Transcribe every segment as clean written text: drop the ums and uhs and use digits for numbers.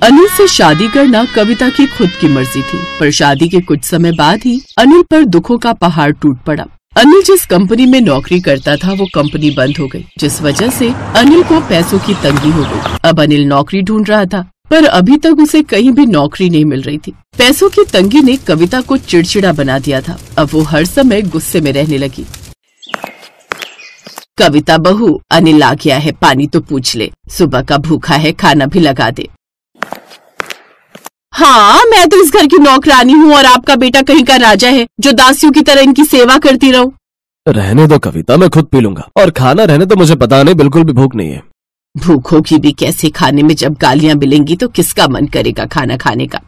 अनिल से शादी करना कविता की खुद की मर्जी थी, पर शादी के कुछ समय बाद ही अनिल पर दुखों का पहाड़ टूट पड़ा। अनिल जिस कंपनी में नौकरी करता था वो कंपनी बंद हो गई, जिस वजह से अनिल को पैसों की तंगी हो गई। अब अनिल नौकरी ढूंढ रहा था, पर अभी तक उसे कहीं भी नौकरी नहीं मिल रही थी। पैसों की तंगी ने कविता को चिड़चिड़ा बना दिया था। अब वो हर समय गुस्से में रहने लगी। कविता बहू, अनिल आ गया है, पानी तो पूछ ले, सुबह का भूखा है, खाना भी लगा दे। हाँ, मैं तो इस घर की नौकरानी हूँ और आपका बेटा कहीं का राजा है जो दासियों की तरह इनकी सेवा करती रहूं। रहने दो कविता, मैं खुद पी लूंगा, और खाना रहने तो मुझे पता नहीं, बिल्कुल भी भूख नहीं है। भूखों की भी कैसे खाने में, जब गालियां मिलेंगी तो किसका मन करेगा खाना खाने का।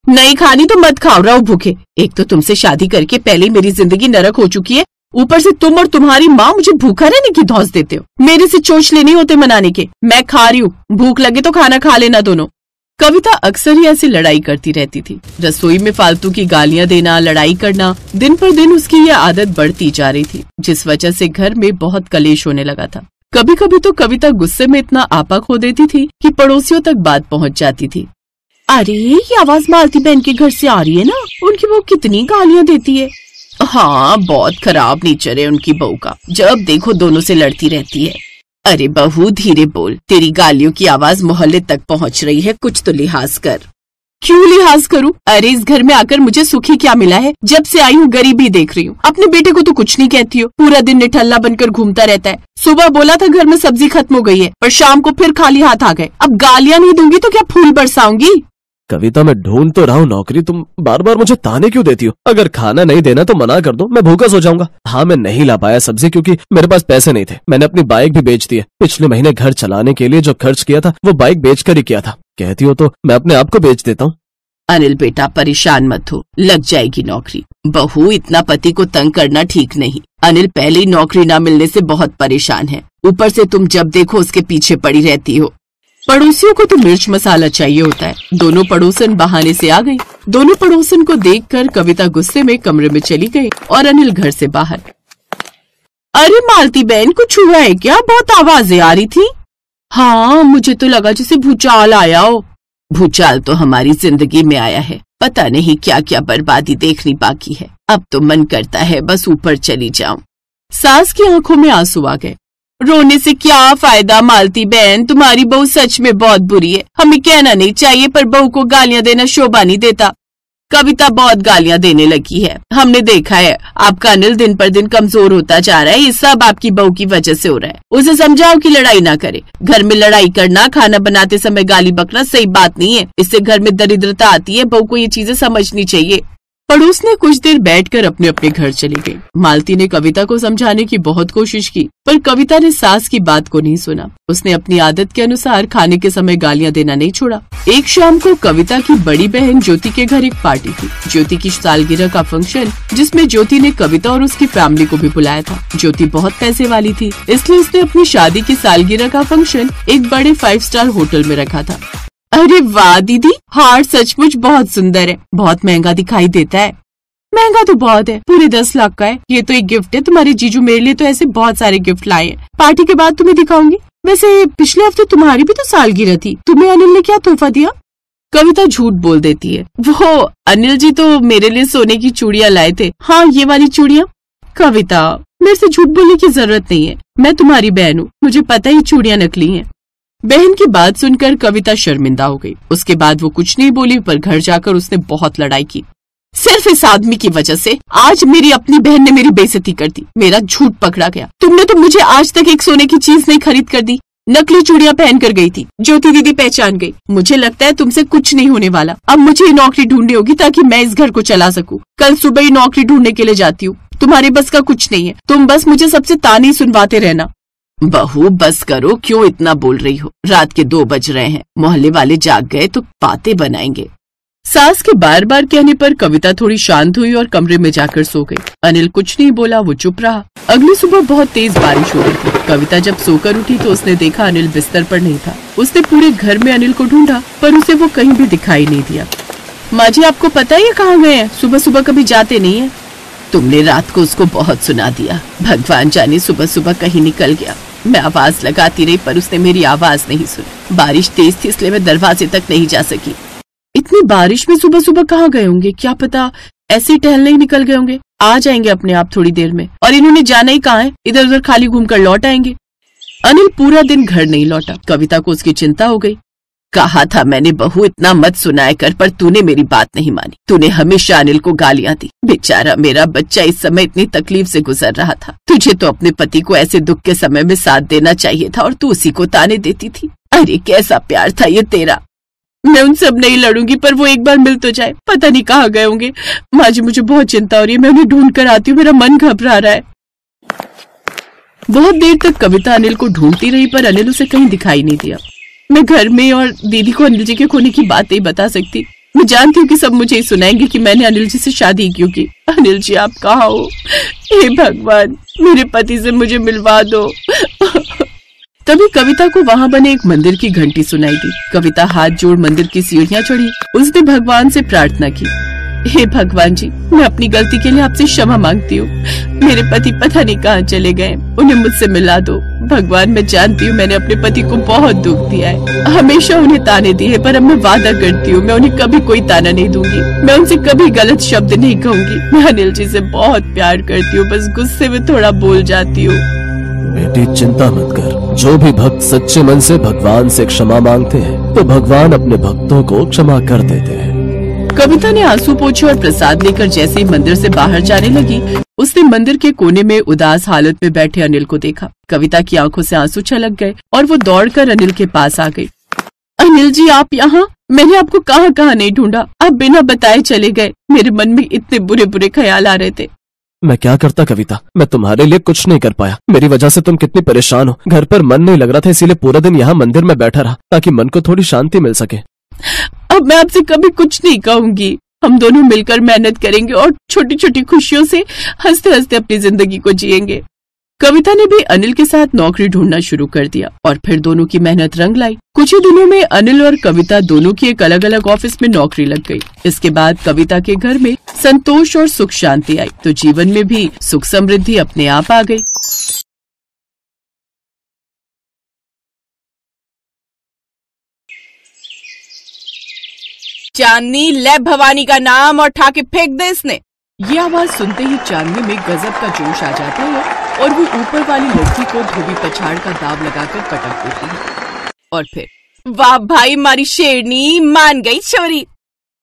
नहीं खानी तो मत खाओ, रहो भूखे। एक तो तुमसे शादी करके पहले ही मेरी जिंदगी नरक हो चुकी है, ऊपर से तुम और तुम्हारी माँ मुझे भूखा रहने की धौंस देते हो। मेरे से चोंचले नहीं होते मनाने के। मैं खा रही हूँ, भूख लगे तो खाना खा लेना दोनों। कविता अक्सर ही ऐसी लड़ाई करती रहती थी। रसोई में फालतू की गालियां देना, लड़ाई करना, दिन पर दिन उसकी यह आदत बढ़ती जा रही थी, जिस वजह से घर में बहुत कलेश होने लगा था। कभी कभी तो कविता गुस्से में इतना आपा खो देती थी कि पड़ोसियों तक बात पहुंच जाती थी। अरे, ये आवाज मालती बहन के घर से आ रही है ना, उनकी बहू कितनी गालियां देती है। हाँ, बहुत खराब नेचर है उनकी बहू का, जब देखो दोनों से लड़ती रहती है। अरे बहू, धीरे बोल, तेरी गालियों की आवाज मोहल्ले तक पहुंच रही है, कुछ तो लिहाज कर। क्यों लिहाज करूं? अरे इस घर में आकर मुझे सुखी क्या मिला है? जब से आई हूँ गरीबी देख रही हूँ। अपने बेटे को तो कुछ नहीं कहती हो, पूरा दिन निठल्ला बनकर घूमता रहता है। सुबह बोला था घर में सब्जी खत्म हो गई है, पर शाम को फिर खाली हाथ आ गए। अब गालियां नहीं दूंगी तो क्या फूल बरसाऊंगी? कविता, मैं ढूंढ तो रहा हूँ नौकरी, तुम बार बार मुझे ताने क्यों देती हो? अगर खाना नहीं देना तो मना कर दो, मैं भूखा सो जाऊंगा। हाँ, मैं नहीं ला पाया सब्जी क्योंकि मेरे पास पैसे नहीं थे। मैंने अपनी बाइक भी बेच दी है। पिछले महीने घर चलाने के लिए जो खर्च किया था वो बाइक बेचकर ही किया था। कहती हो तो मैं अपने आप को बेच देता हूँ। अनिल बेटा, परेशान मत हो, लग जाएगी नौकरी। बहू, इतना पति को तंग करना ठीक नहीं। अनिल पहले ही नौकरी न मिलने से बहुत परेशान है, ऊपर से तुम जब देखो उसके पीछे पड़ी रहती हो। पड़ोसियों को तो मिर्च मसाला चाहिए होता है। दोनों पड़ोसन बहाने से आ गई। दोनों पड़ोसन को देखकर कविता गुस्से में कमरे में चली गई और अनिल घर से बाहर। अरे मालती बहन, कुछ हुआ है क्या? बहुत आवाजें आ रही थी। हाँ, मुझे तो लगा जैसे भूचाल आया हो। भूचाल तो हमारी जिंदगी में आया है, पता नहीं क्या क्या बर्बादी देखनी बाकी है। अब तो मन करता है बस ऊपर चली जाऊं। सास की आंखों में आंसू आ गए। रोने से क्या फायदा मालती बहन, तुम्हारी बहू सच में बहुत बुरी है। हमें कहना नहीं चाहिए, पर बहू को गालियां देना शोभा नहीं देता। कविता बहुत गालियां देने लगी है, हमने देखा है। आपका अनिल दिन पर दिन कमजोर होता जा रहा है, ये सब आपकी बहू की वजह से हो रहा है। उसे समझाओ कि लड़ाई ना करे। घर में लड़ाई करना, खाना बनाते समय गाली बकना सही बात नहीं है, इससे घर में दरिद्रता आती है। बहू को ये चीजें समझनी चाहिए। पड़ोस ने कुछ देर बैठकर अपने अपने घर चली गई। मालती ने कविता को समझाने की बहुत कोशिश की, पर कविता ने सास की बात को नहीं सुना। उसने अपनी आदत के अनुसार खाने के समय गालियां देना नहीं छोड़ा। एक शाम को कविता की बड़ी बहन ज्योति के घर एक पार्टी थी। ज्योति की सालगिरह का फंक्शन, जिसमें ज्योति ने कविता और उसकी फैमिली को भी बुलाया था। ज्योति बहुत पैसे वाली थी, इसलिए उसने अपनी शादी की सालगिरह का फंक्शन एक बड़े 5 स्टार होटल में रखा था। अरे वाह दीदी, हार सचमुच बहुत सुंदर है। बहुत महंगा दिखाई देता है। महंगा तो बहुत है, पूरे 10 लाख का है। ये तो एक गिफ्ट है, तुम्हारे जीजू मेरे लिए तो ऐसे बहुत सारे गिफ्ट लाए हैं। पार्टी के बाद तुम्हें दिखाऊंगी। वैसे पिछले हफ्ते तुम्हारी भी तो सालगिरह थी, तुम्हें अनिल ने क्या तोहफा दिया? कविता झूठ बोल देती है। वो अनिल जी तो मेरे लिए सोने की चूड़ियां लाए थे। हाँ, ये वाली चूड़ियां। कविता, मेरे से झूठ बोलने की जरूरत नहीं है, मैं तुम्हारी बहन हूँ, मुझे पता ही चूड़ियां नकली हैं। बहन की बात सुनकर कविता शर्मिंदा हो गई। उसके बाद वो कुछ नहीं बोली, पर घर जाकर उसने बहुत लड़ाई की। सिर्फ इस आदमी की वजह से आज मेरी अपनी बहन ने मेरी बेइज्जती कर दी। मेरा झूठ पकड़ा गया। तुमने तो मुझे आज तक एक सोने की चीज नहीं खरीद कर दी। नकली चूड़ियां पहन कर गई थी। ज्योति दीदी पहचान गई। मुझे लगता है तुमसे कुछ नहीं होने वाला। अब मुझे नौकरी ढूंढनी होगी ताकि मैं इस घर को चला सकूं। कल सुबह ही नौकरी ढूंढने के लिए जाती हूँ। तुम्हारे बस का कुछ नहीं है, तुम बस मुझे सबसे ताने सुनवाते रहना। बहू बस करो, क्यों इतना बोल रही हो? रात के 2 बज रहे हैं, मोहल्ले वाले जाग गए तो बातें बनाएंगे। सास के बार बार कहने पर कविता थोड़ी शांत हुई और कमरे में जाकर सो गई। अनिल कुछ नहीं बोला, वो चुप रहा। अगली सुबह बहुत तेज बारिश हो रही थी। कविता जब सोकर उठी तो उसने देखा अनिल बिस्तर पर नहीं था। उसने पूरे घर में अनिल को ढूंढा, पर उसे वो कहीं भी दिखाई नहीं दिया। माँ जी, आपको पता है ये कहाँ गए हैं? सुबह सुबह कभी जाते नहीं है। तुमने रात को उसको बहुत सुना दिया, भगवान जाने सुबह सुबह कहीं निकल गया। मैं आवाज लगाती रही पर उसने मेरी आवाज नहीं सुनी। बारिश तेज थी इसलिए मैं दरवाजे तक नहीं जा सकी। इतनी बारिश में सुबह सुबह कहाँ गए होंगे, क्या पता ऐसे ही टहलने ही निकल गए होंगे। आ जाएंगे अपने आप थोड़ी देर में। और इन्होंने जाना ही कहाँ है, इधर उधर खाली घूमकर लौट आएंगे। अनिल पूरा दिन घर नहीं लौटा। कविता को उसकी चिंता हो गई। कहा था मैंने बहू इतना मत सुनाया कर, पर तूने मेरी बात नहीं मानी। तूने हमेशा अनिल को गालियां दी। बेचारा मेरा बच्चा इस समय इतनी तकलीफ से गुजर रहा था। तुझे तो अपने पति को ऐसे दुख के समय में साथ देना चाहिए था और तू उसी को ताने देती थी। अरे कैसा प्यार था ये तेरा। मैं उन सब नहीं लड़ूंगी, पर वो एक बार मिल तो जाए। पता नहीं कहाँ गए होंगे। माँ जी मुझे बहुत चिंता हो रही है, मैं उन्हें ढूंढ कर आती हूँ, मेरा मन घबरा रहा है। बहुत देर तक कविता अनिल को ढूंढती रही पर अनिल उसे कहीं दिखाई नहीं दिया। मैं घर में और दीदी को अनिल जी के खोने की बात नहीं बता सकती। मैं जानती हूँ कि सब मुझे ही सुनाएंगे कि मैंने अनिल जी से शादी क्यों की। अनिल जी आप कहाँ हो? हे भगवान मेरे पति से मुझे मिलवा दो। तभी कविता को वहाँ बने एक मंदिर की घंटी सुनाई दी। कविता हाथ जोड़ मंदिर की सीढ़ियाँ चढ़ी। उसने भगवान से प्रार्थना की, हे भगवान जी मैं अपनी गलती के लिए आपसे क्षमा मांगती हूँ। मेरे पति पता नहीं कहाँ चले गए, उन्हें मुझसे मिला दो। भगवान मैं जानती हूँ मैंने अपने पति को बहुत दुख दिया है, हमेशा उन्हें ताने दिए, पर अब मैं वादा करती हूँ मैं उन्हें कभी कोई ताना नहीं दूंगी। मैं उनसे कभी गलत शब्द नहीं कहूंगी। मैं अनिल जी से बहुत प्यार करती हूँ, बस गुस्से में थोड़ा बोल जाती हूँ। बेटी चिंता मत कर। जो भी भक्त सच्चे मन से भगवान से क्षमा मांगते हैं तो भगवान अपने भक्तों को क्षमा कर देते हैं। कविता ने आंसू पोंछे और प्रसाद लेकर जैसे ही मंदिर से बाहर जाने लगी, उसने मंदिर के कोने में उदास हालत में बैठे अनिल को देखा। कविता की आंखों से आंसू छलक गए और वो दौड़कर अनिल के पास आ गई। अनिल जी आप यहाँ? मैंने आपको कहाँ कहाँ नहीं ढूंढा, आप बिना बताए चले गए। मेरे मन में इतने बुरे बुरे ख्याल आ रहे थे। मैं क्या करता कविता, मैं तुम्हारे लिए कुछ नहीं कर पाया। मेरी वजह से तुम कितनी परेशान हो। घर पर मन नहीं लग रहा था, इसीलिए पूरा दिन यहाँ मंदिर में बैठा रहा ताकि मन को थोड़ी शांति मिल सके। अब मैं आपसे कभी कुछ नहीं कहूंगी। हम दोनों मिलकर मेहनत करेंगे और छोटी छोटी खुशियों से हंसते हंसते अपनी जिंदगी को जिएंगे। कविता ने भी अनिल के साथ नौकरी ढूंढना शुरू कर दिया और फिर दोनों की मेहनत रंग लाई। कुछ ही दिनों में अनिल और कविता दोनों की एक अलग अलग ऑफिस में नौकरी लग गई। इसके बाद कविता के घर में संतोष और सुख शांति आई, तो जीवन में भी सुख समृद्धि अपने आप आ गई। चांदनी ले भवानी का नाम और ठाके फेंक दे इसने। ये आवाज सुनते ही चांदनी में गजब का जोश आ जाता है और वो ऊपर वाली लड़की को धोबी पछाड़ का दाव लगाकर पटक देती है। और फिर वाह भाई मारी शेरनी, मान गई छोरी।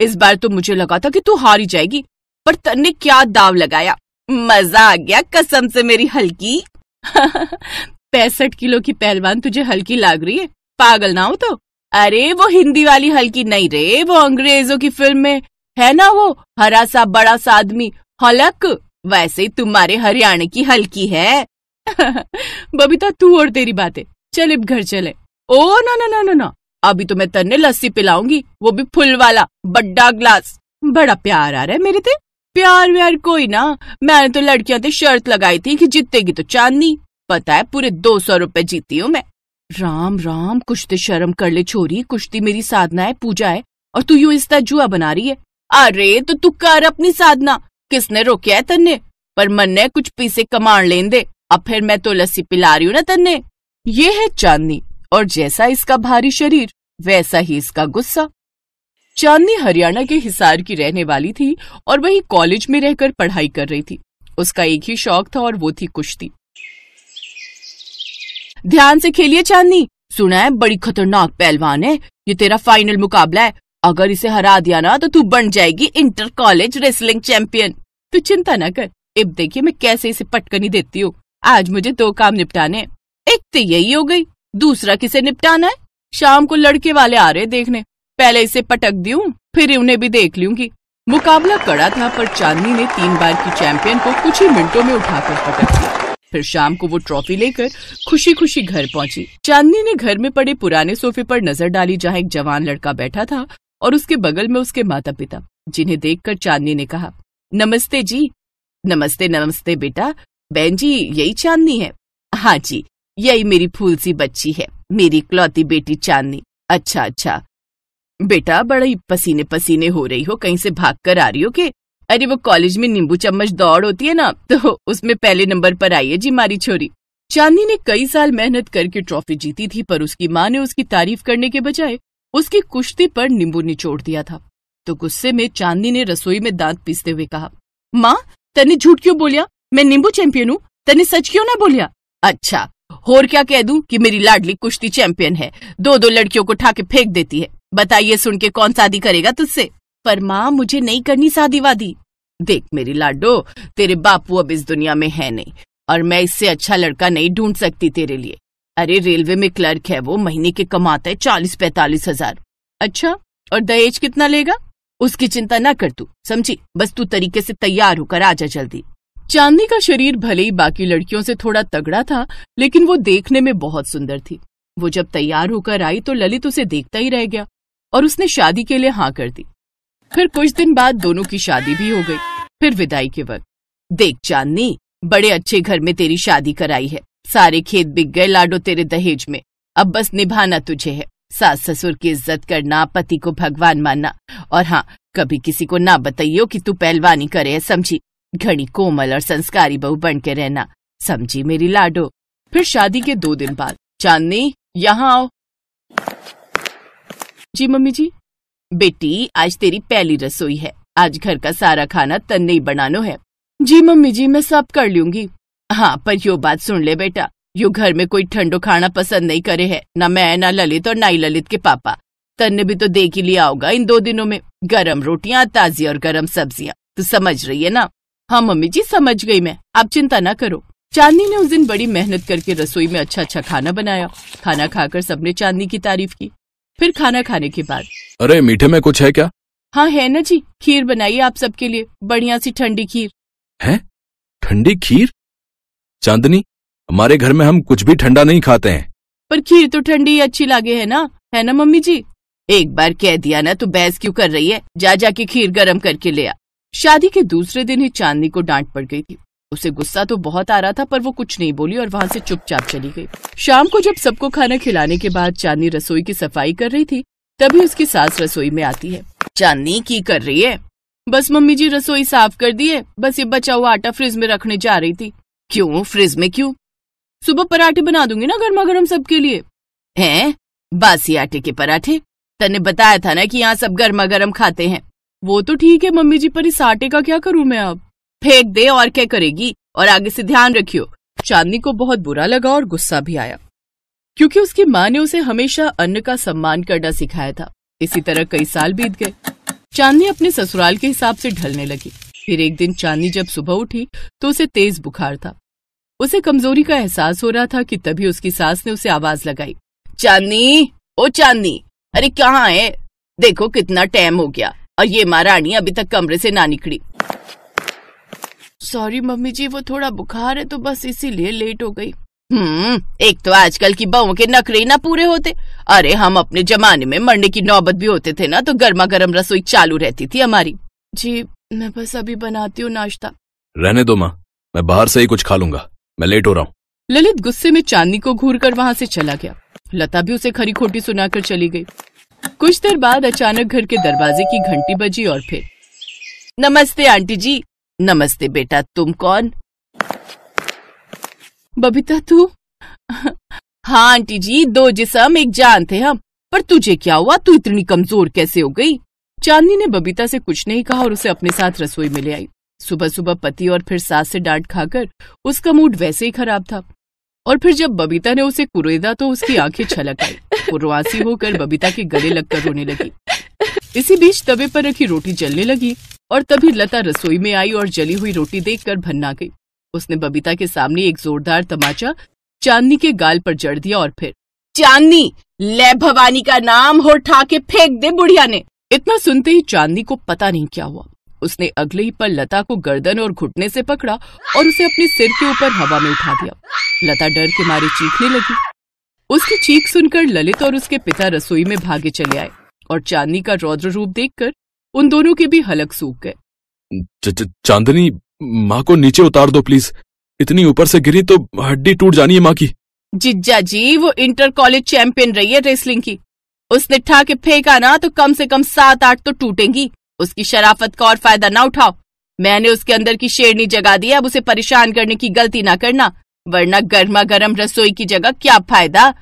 इस बार तो मुझे लगा था कि तू हार ही जाएगी, पर तन्ने क्या दाव लगाया। मजा आ गया कसम से मेरी हल्की। 65 किलो की पहलवान तुझे हल्की लग रही है? पागल ना हो तो। अरे वो हिंदी वाली हल्की नहीं रे, वो अंग्रेजों की फिल्म में है ना, वो हरा सा बड़ा सा आदमी हलक, वैसे ही तुम्हारे हरियाणा की हल्की है। बबीता तू और तेरी बातें, चल अब घर चले। ओ ना ना ना ना ना, अभी तो मैं तन्ने लस्सी पिलाऊंगी, वो भी फुल वाला बड़ा ग्लास। बड़ा प्यार आ रहा है मेरे ते। प्यार व्यार कोई ना, मैंने तो लड़कियां ते शर्त लगाई थी कि जीतेगी तो चांदनी। पता है पूरे 200 रुपए जीती हूँ मैं। राम राम कुछ तो शर्म कर ले छोरी, कुश्ती मेरी साधना है, पूजा है, और तू यूं इसका जुआ बना रही है। अरे तो तू कर अपनी साधना, किसने रोका है तन्ने? पर मन ने कुछ पीसे कमाण लेन दे। अब फिर मैं तो लस्सी पिला रही हूँ ना तन्ने। ये है चांदनी, और जैसा इसका भारी शरीर वैसा ही इसका गुस्सा। चांदनी हरियाणा के हिसार की रहने वाली थी और वही कॉलेज में रहकर पढ़ाई कर रही थी। उसका एक ही शौक था और वो थी कुश्ती। ध्यान से खेलिए चांदनी, सुना है बड़ी खतरनाक पहलवान है, ये तेरा फाइनल मुकाबला है। अगर इसे हरा दिया ना तो तू बन जाएगी इंटर कॉलेज रेसलिंग चैंपियन। तू चिंता न कर, अब देखिए मैं कैसे इसे पटकनी देती हूँ। आज मुझे 2 काम निपटाने, एक तो यही हो गई, दूसरा किसे निपटाना है? शाम को लड़के वाले आ रहे देखने, पहले इसे पटक दूं, फिर उन्हें भी देख लूंगी। मुकाबला कड़ा था, पर चांदनी ने 3 बार की चैंपियन को कुछ ही मिनटों में उठाकर पटक दिया। फिर शाम को वो ट्रॉफी लेकर खुशी खुशी घर पहुंची। चांदनी ने घर में पड़े पुराने सोफे पर नजर डाली, जहाँ एक जवान लड़का बैठा था और उसके बगल में उसके माता पिता, जिन्हें देखकर चांदनी ने कहा, नमस्ते जी। नमस्ते नमस्ते बेटा, बहन जी यही चांदनी है? हाँ जी, यही मेरी फूल सी बच्ची है, मेरी इकलौती बेटी चांदनी। अच्छा अच्छा बेटा, बड़ी पसीने पसीने हो रही हो, कहीं से भाग कर आ रही हो के? अरे वो कॉलेज में नींबू चम्मच दौड़ होती है ना, तो उसमें पहले नंबर पर आई है जी हमारी छोरी। चांदनी ने कई साल मेहनत करके ट्रॉफी जीती थी, पर उसकी माँ ने उसकी तारीफ करने के बजाय उसकी कुश्ती पर नींबू निचोड़ दिया था। तो गुस्से में चांदनी ने रसोई में दांत पीसते हुए कहा, माँ तने झूठ क्यों बोलिया? मैं नींबू चैंपियन हूँ, तने सच क्यों ना बोलिया? अच्छा, और क्या कह दूं कि मेरी लाडली कुश्ती चैंपियन है, दो दो लड़कियों को उठा के फेंक देती है। बताइए सुन के कौन शादी करेगा तुझसे? पर माँ मुझे नहीं करनी शादी वादी। देख मेरी लाडो, तेरे बापू अब इस दुनिया में है नहीं, और मैं इससे अच्छा लड़का नहीं ढूंढ सकती तेरे लिए। अरे रेलवे में क्लर्क है वो, महीने के कमाता है 40-45 हजार। अच्छा, और दहेज कितना लेगा? उसकी चिंता ना कर तू, समझी? बस तू तरीके से तैयार होकर आजा जल्दी। चांदनी का शरीर भले ही बाकी लड़कियों से थोड़ा तगड़ा था, लेकिन वो देखने में बहुत सुंदर थी। वो जब तैयार होकर आई तो ललित उसे देखता ही रह गया और उसने शादी के लिए हाँ कर दी। फिर कुछ दिन बाद दोनों की शादी भी हो गई। फिर विदाई के वक्त, देख चांदनी, बड़े अच्छे घर में तेरी शादी कराई है, सारे खेत बिक गए लाडो तेरे दहेज में, अब बस निभाना तुझे है। सास ससुर की इज्जत करना, पति को भगवान मानना, और हाँ, कभी किसी को ना बताइयो कि तू पहलवानी करे है, समझी? घड़ी कोमल और संस्कारी बहू बन के रहना, समझी मेरी लाडो? फिर शादी के 2 दिन बाद, चांदनी यहाँ आओ। जी मम्मी जी। बेटी आज तेरी पहली रसोई है, आज घर का सारा खाना तन्ने ही बनानो है। जी मम्मी जी, मैं सब कर लूंगी। हाँ, पर यो बात सुन ले बेटा, यो घर में कोई ठंडो खाना पसंद नहीं करे है, ना मैं, ना ललित और ना ही ललित के पापा। तन्ने भी तो देख ही लिया होगा इन 2 दिनों में, गरम रोटियां ताजी और गरम सब्जियां। तू समझ रही है ना? हाँ मम्मी जी, समझ गई मैं, आप चिंता ना करो। चांदनी ने उस दिन बड़ी मेहनत करके रसोई में अच्छा अच्छा खाना बनाया। खाना खाकर सबने चांदनी की तारीफ की। फिर खाना खाने के बाद, अरे मीठे में कुछ है क्या? हाँ है ना जी, खीर बनाई आप सबके लिए, बढ़िया सी ठंडी खीर। है? ठंडी खीर? चांदनी, हमारे घर में हम कुछ भी ठंडा नहीं खाते हैं। पर खीर तो ठंडी ही अच्छी लागे है ना मम्मी जी? एक बार कह दिया ना तो बहस क्यों कर रही है? जा जाके खीर गरम करके ले आ। शादी के दूसरे दिन ही चांदनी को डांट पड़ गई थी। उसे गुस्सा तो बहुत आ रहा था, पर वो कुछ नहीं बोली और वहाँ से चुपचाप चली गई। शाम को जब सबको खाना खिलाने के बाद चांदनी रसोई की सफाई कर रही थी, तभी उसकी सास रसोई में आती है। चांदनी की कर रही है? बस मम्मी जी, रसोई साफ कर दी है, बस ये बचा हुआ आटा फ्रिज में रखने जा रही थी। क्यों फ्रिज में क्यों? सुबह पराठे बना दूंगी ना गर्मा गर्म सबके लिए। हैं? बासी आटे के पराठे? तने बताया था ना कि यहाँ सब गर्मा गर्म खाते हैं। वो तो ठीक है मम्मी जी, पर इस आटे का क्या करूँ मैं अब? फेंक दे, और क्या करेगी? और आगे से ध्यान रखियो। चांदनी को बहुत बुरा लगा और गुस्सा भी आया, क्योंकि उसकी माँ ने उसे हमेशा अन्न का सम्मान करना सिखाया था। इसी तरह कई साल बीत गए। चांदनी अपने ससुराल के हिसाब से ढलने लगी। फिर एक दिन चांदनी जब सुबह उठी तो उसे तेज बुखार था। उसे कमजोरी का एहसास हो रहा था कि तभी उसकी सास ने उसे आवाज लगाई, चांदनी, ओ चांदनी, अरे कहाँ है? देखो कितना टाइम हो गया और ये महारानी अभी तक कमरे से ना निकली। सॉरी मम्मी जी, वो थोड़ा बुखार है तो बस इसीलिए लेट हो गई। एक तो आजकल की बहुओं के नखरे ना पूरे होते। अरे हम अपने जमाने में मरने की नौबत भी होते थे ना तो गर्मा गर्म रसोई चालू रहती थी हमारी। जी मैं बस अभी बनाती हूँ नाश्ता। रहने दो माँ, मैं बाहर से ही कुछ खा लूंगा, मैं लेट हो रहा हूँ। ललित गुस्से में चांदनी को घूर कर वहाँ से चला गया। लता भी उसे खरी खोटी सुनाकर चली गई। कुछ देर बाद अचानक घर के दरवाजे की घंटी बजी और फिर, नमस्ते आंटी जी। नमस्ते बेटा, तुम कौन? बबीता तू? हाँ आंटी जी, 2 जिस्म एक जान थे हम। पर तुझे क्या हुआ? तू इतनी कमजोर कैसे हो गई? चांदनी ने बबीता से कुछ नहीं कहा और उसे अपने साथ रसोई में ले आई। सुबह सुबह पति और फिर सास से डांट खाकर उसका मूड वैसे ही खराब था। और फिर जब बबीता ने उसे कुरेदा तो उसकी आंखें छलक आई। वो रुआसी होकर बबीता के गले लगकर रोने लगी। इसी बीच तवे पर रखी रोटी जलने लगी और तभी लता रसोई में आई और जली हुई रोटी देखकर भन्ना गई। उसने बबीता के सामने एक जोरदार तमाचा चांदनी के गाल पर जड़ दिया और फिर, चांदनी, ले भवानी का नाम हो उठा के फेंक दे बुढ़िया ने। इतना सुनते ही चांदनी को पता नहीं क्या हुआ। उसने अगले ही पल लता को गर्दन और घुटने से पकड़ा और उसे अपने सिर के ऊपर हवा में उठा दिया। लता डर के मारे चीखने लगी। उसकी चीख सुनकर ललित और उसके पिता रसोई में भागे चले आए और चांदनी का रौद्र रूप देखकर उन दोनों के भी हलक सूख गए। चांदनी, माँ को नीचे उतार दो प्लीज, इतनी ऊपर से गिरी तो हड्डी टूट जानी है माँ की। जिज्जा जी, वो इंटर कॉलेज चैंपियन रही है रेसलिंग की। उसने ठा के फेंका ना तो कम से कम 7-8 तो टूटेंगी। उसकी शराफत का और फायदा ना उठाओ। मैंने उसके अंदर की शेरनी जगा दी है, अब उसे परेशान करने की गलती ना करना। वरना गर्मा गर्म रसोई की जगह क्या फायदा।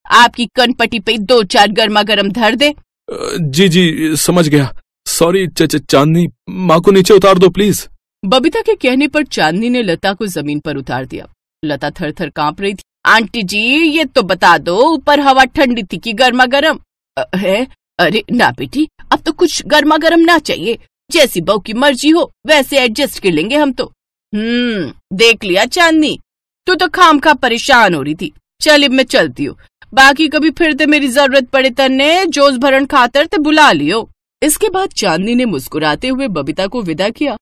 आपकी कनपटी पे 2-4 गर्मा गर्म धर दे। जी जी समझ गया। सॉरी चांदनी, माँ को नीचे उतार दो प्लीज। बबीता के कहने पर चांदनी ने लता को जमीन पर उतार दिया। लता थर थर कांप रही थी। आंटी जी ये तो बता दो, ऊपर हवा ठंडी थी कि गर्मा गर्म है? अरे ना बेटी, अब तो कुछ गर्मा गर्म ना चाहिए, जैसी बहू की मर्जी हो वैसे एडजस्ट कर लेंगे हम तो। देख लिया चांदनी, तू तो खामखा परेशान हो रही थी। चल अब मैं चलती हूँ, बाकी कभी फिर ते मेरी जरूरत पड़े तन्ने जोश भरण खातर ते बुला लियो। इसके बाद चांदनी ने मुस्कुराते हुए बबीता को विदा किया